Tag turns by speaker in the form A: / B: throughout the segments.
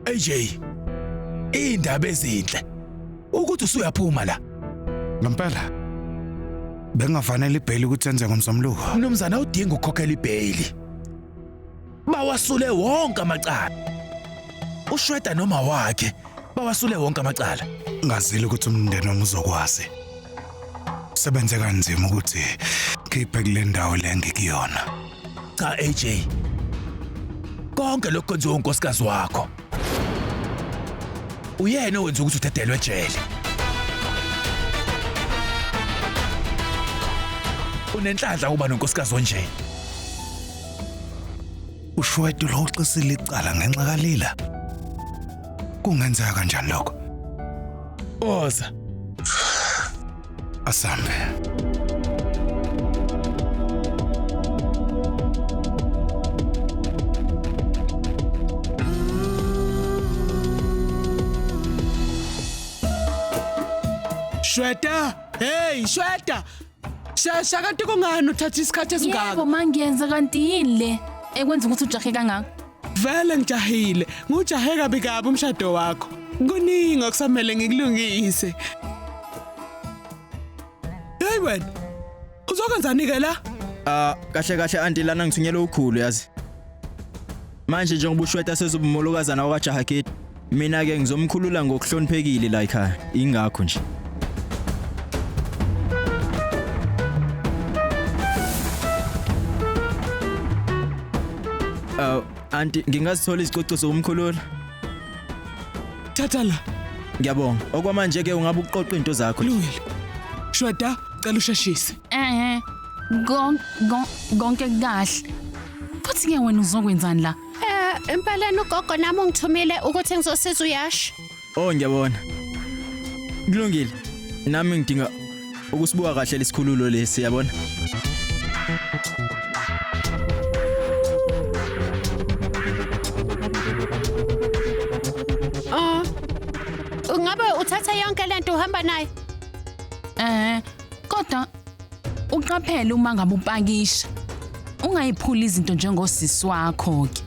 A: AJ, indaba ezinhle ukuthi usuyaphuma la.
B: Ngempela bengafanele ibheli ukuthi enze ngomsomluko.
A: Mnumzana udinga ukukhokhela ibheli. Bawasule wonke amacala. Ushweda noma wakhe bawasule wonke amacala.
B: Ngazile ukuthi umndeni wami uzokwazi. Sebenze kanzima ukuthi khiphe kule ndawo le ngikuyona.
A: Cha AJ. Konke lokho kwenziwa unkosikazi wakho. Uyena owenza ukuthi uthedelwe ejele. Unenhlanhla ukuba nonkosikazi onje.
B: Ushwedu lo uxisile icala ngenxa kalila. Kungenzeka kanjani lokho?
A: Oza.
B: Asambe.
C: Shweta, hey Shweta. Shasha kanti kungani uthatha isikhathi esingaka?
D: Yebo mangiyenza kanti yini ekwenza ukuthi ujahe kangaka?
C: Vele ngijahile, ngujahe kabi kabi umshado wakho. Kuningi okusamele ngikulungise. Hey wena, uzokwenzani ke la?
E: Kahle anti lana ngithunyelwe ukhulu yazi. Manje njengoba ushweta sezobumolokazana wakajahaketi, mina ke ngizomkhulula ngokuhloniphekile la ekhaya. Ingakho nje. Anti ngingazithola izicocco zokumkhulula.
C: Thatha la.
E: Ngiyabonga. Okwamanje ke ungabe uqoqa into zakho.
C: Lungile. Shweta, cela usheshise.
D: Konke kahle. Futhi ke wena uzokwenzani la?
F: Empeleni ugogo nami ungithumile ukuthi ngizosiza uYash.
E: Oh ngiyabona. Kulungile. Nami ngidinga ukusibuka kahle lesikhululo lesi yabona.
F: Ungabe uthatha yonke lento uhamba nayo?
D: Kodwa uqaphele uma ngabe upakisha. Ungayiphuli izinto njengosisi wakho ke.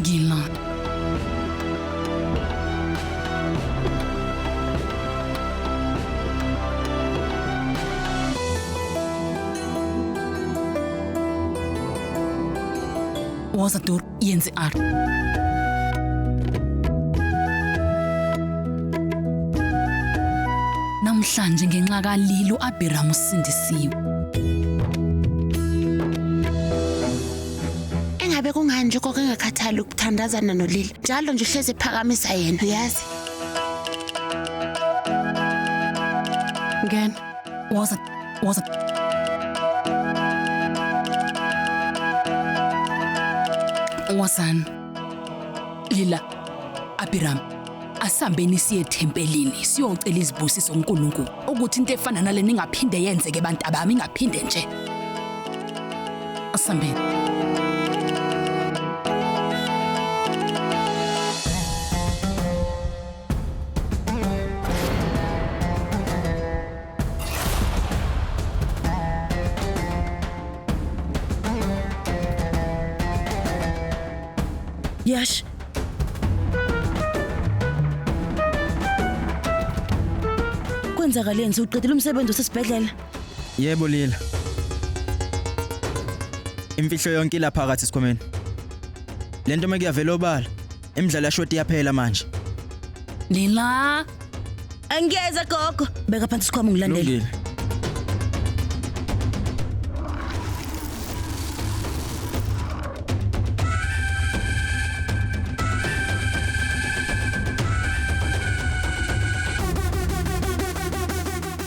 D: Gila. Woza dur yenzi ar. Namhlanje ngenxa kalilo uAbiram usindisiwe.
F: Engabe kungani nje konke engakhathali ukuthandazana noLila. Njalo nje uhlezi phakamisa yena, uyazi? Ngena.
D: Woza. Wazan. Lila. Abiram. Asambeni siye tempelini siyocela izibusiso uNkulunkulu ukuthi into efana nale ningaphinde yenzeke bantu abami ingaphinde nje. Asambeni.
G: Yash. Kwenzakaleni uqedile umsebenzi osesibhedlela?
E: Yebo Lila. Imfihlo yonke lapha phakathi esikhomeni. Lento makuyavela obala. Imidlalo yashoti yaphela manje.
G: Lila. Angiyeza gogo. Beka phansi isikhwama ngilandele.
E: Lungile.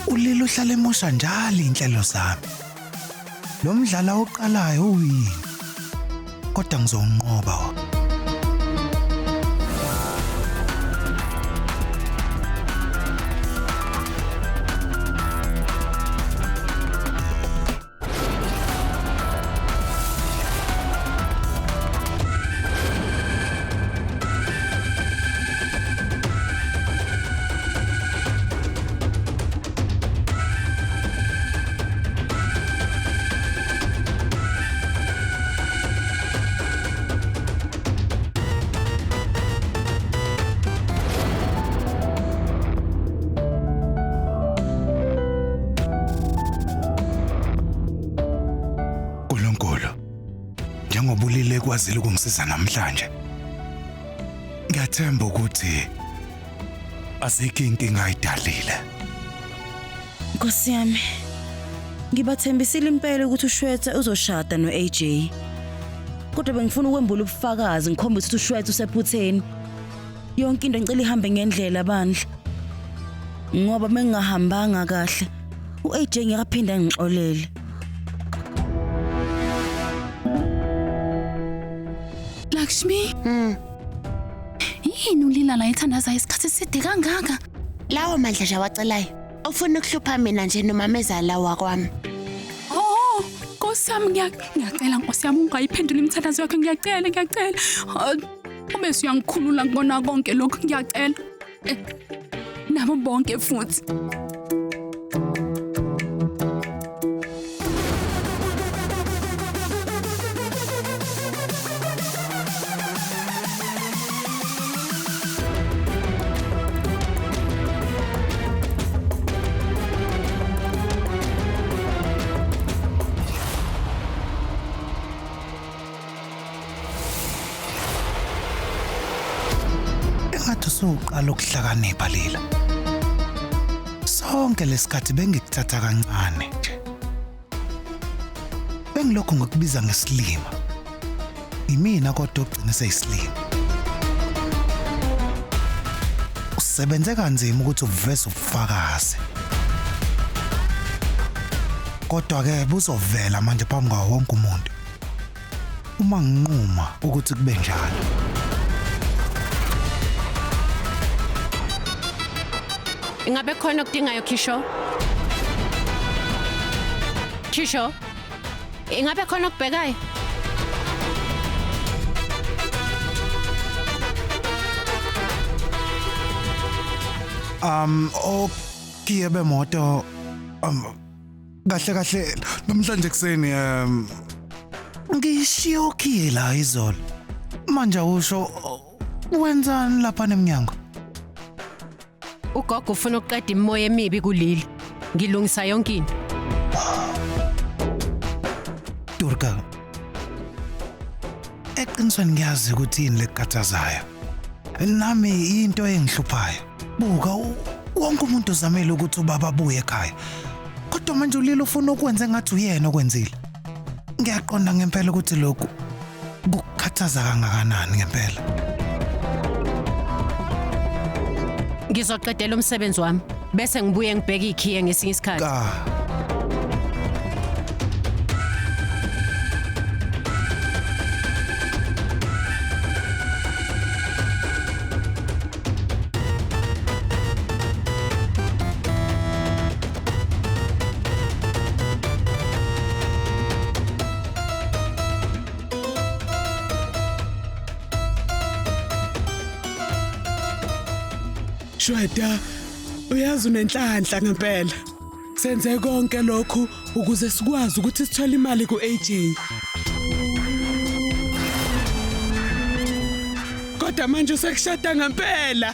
B: Ulilo uhlala emosha njalo inhlelo zami. Lo mdlalo oqalayo uyini? Kodwa ngizonqoba. Njengobulile kwazile ukungisiza namhlanje. Ngiyathemba ukuthi azikho inkinga ayidalile.
G: Nkosi yami. Ngibathembisile impela ukuthi uShweta uzoshada noAJ. Kodwa bengifuna ukwembula ubufakazi ngikhombisa ukuthi uShweta usephutheni. Yonke into ngicela ihambe ngendlela bandla. Ngoba mengahambanga kahle, uAJ ngiyaphinda ngixolele.
D: Lakshmi? Yini ulila la ethandaza isikhathi eside kangaka?
F: Lawo mandla nje awacelayo. Ufuna ukuhlupha mina nje nomamezala wakwami.
D: Oh, Nkosi yami ngiyacela Nkosi yami ungayiphendula imithandazo yakho ngiyacela. Ube siyangikhulula ngibona konke lokho ngiyacela. Nabo bonke futhi.
B: Ngathi usuqala ukuhlakanipha Lila. Sonke lesikhathi bengikuthatha kancane nje. Bengilokho ngokubiza ngesilima. Imina kodwa ugcina seyisilima. Usebenze kanzima ukuthi uveze ubufakazi. Kodwa ke buzovela manje phambi kwawo wonke umuntu. Uma nginquma ukuthi kube njalo.
H: Ingabe khona okudingayo Kisho? Kisho? Ingabe khona okubhekayo?
B: Okiye bemoto kahle namhlanje kuseni ngishiyo okiye la izolo. Manje usho wenzani lapha eminyango?
H: Ugogo ufuna ukuqeda imoya emibi kuleli. Ngilungisa yonke into.
B: Durga. Eqinisweni ngiyazi ukuthi yini lekhathazayo. Nami into engihluphayo. Buka wonke umuntu uzamela ukuthi ubaba abuye ekhaya. Kodwa manje ulilo ufuna ukwenza ngathi uyena okwenzile. Ngiyaqonda ngempela ukuthi lokhu kukhathaza kangakanani ngempela.
H: Ngizoqedela umsebenzi wami bese ngibuye ngibheke ikhiye ngesinye isikhathi.
C: Shweta, uyazi unenhlanhla ngempela. Senze konke lokhu ukuze sikwazi ukuthi sithole imali kuAJ. Kodwa manje usekushada ngempela.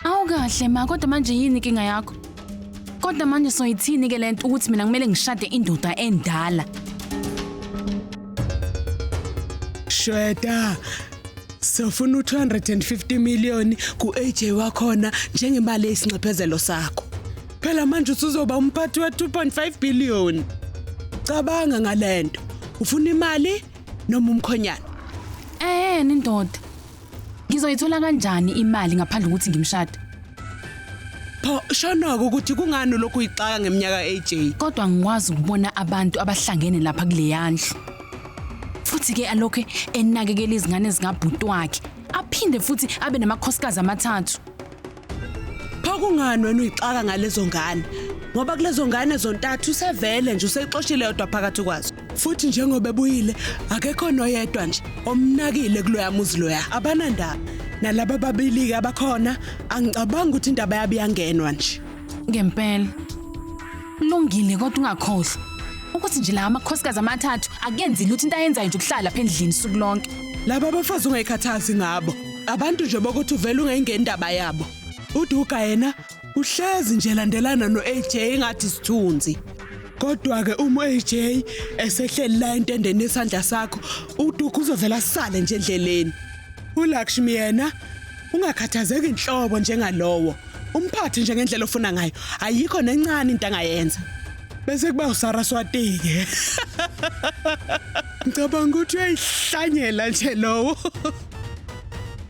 D: Awukahle ma, kodwa manje yini inkinga yakho? Kodwa manje soyithini ke lento ukuthi mina kumele ngishade indoda endala?
C: Shweta, sofuna 250 million kuAJ wakhona njengemali yesinxephezelo sakho. Phela manje usuzoba umphathi wa 2.5 billion. Cabanga ngalento. Ufuna imali noma umkhonyana?
D: Nindoda. Ngizoyithola kanjani imali ngaphandle ukuthi ngimshade?
C: Pho shonoko ukuthi kungani lokhu uyixaka ngeminyaka AJ.
D: Kodwa ngikwazi ukubona abantu abahlangene lapha kule yandlu. Futhi ke alokho enakekela izingane zingabhuti wakhe. Aphinde futhi abe namakhosikazi amathathu.
C: Pho kungani wena uyixaka ngalezo ngane? Ngoba kulezo ngane zontathu sevele nje useyixoshile yodwa phakathi kwazo. Futhi njengoba ebuyile akekho noyedwa nje omnakile kuloya muzi loya. Abanandaba nalabo babili ke abakhona angicabanga ukuthi indaba yabi yangenwa nje.
D: Ngempela. Lungile kodwa ungakhohlwa ukuthi nje la amakhosikazi amathathu akuyenzi lutho into ayenzayo nje ukuhlala lapha endlini suku lonke.
C: Laba abafazi ungayikhathazi ngabo. Abantu nje bokuthi uvela ungayingeni indaba yabo. uDuka yena uhlezi nje landelana noAJ engathi sithunzi. Kodwa ke uma AJ esehleli la entendeni esandla sakho, uDuka uzovela sisale nje endleleni. uLakshmi yena ungakhathazeki inhlobo njengalowo. Umphathi nje ngendlela ofuna ngayo. Ayikho nencane into angayenza. Bese kuba uSaraswati ke. Ngicabanga ukuthi uyayihlanyela nje lowo.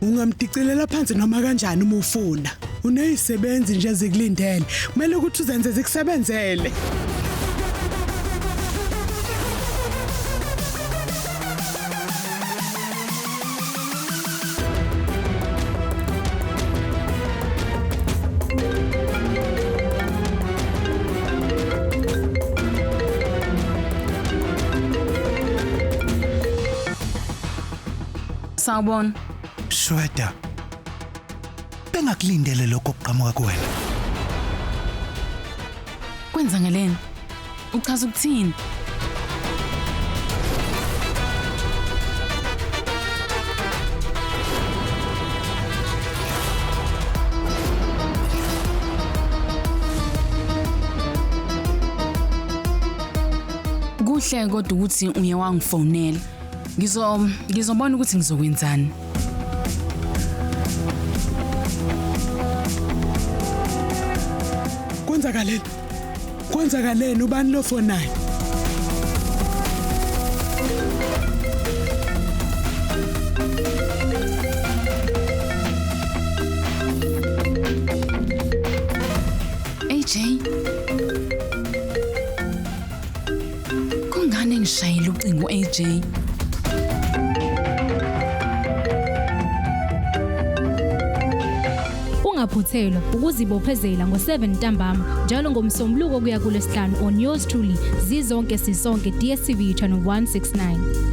C: Ungamticelela phansi noma kanjani uma ufuna. Unezisebenzi nje zikulindele. Kumele ukuthi uzenze zikusebenzele.
D: Sawubona.
B: Shweta. Bengakulindele lokho okuqhamuka kuwena.
D: Kwenza ngaleni? Uchaza ukuthini? Kuhle kodwa ukuthi uye wangifonela. Ngizobona ukuthi ngizokwenzani.
C: Kwenzakaleni ubani lo fonayo?
D: AJ. Kungani ngishayela ucingo AJ?
I: Ungaphuthelwa ukuzibophezela ngo7 ntambama njalo ngomsombuluko kuya kuLesihlanu on yours truly zizonke sisonke DStv channel 169.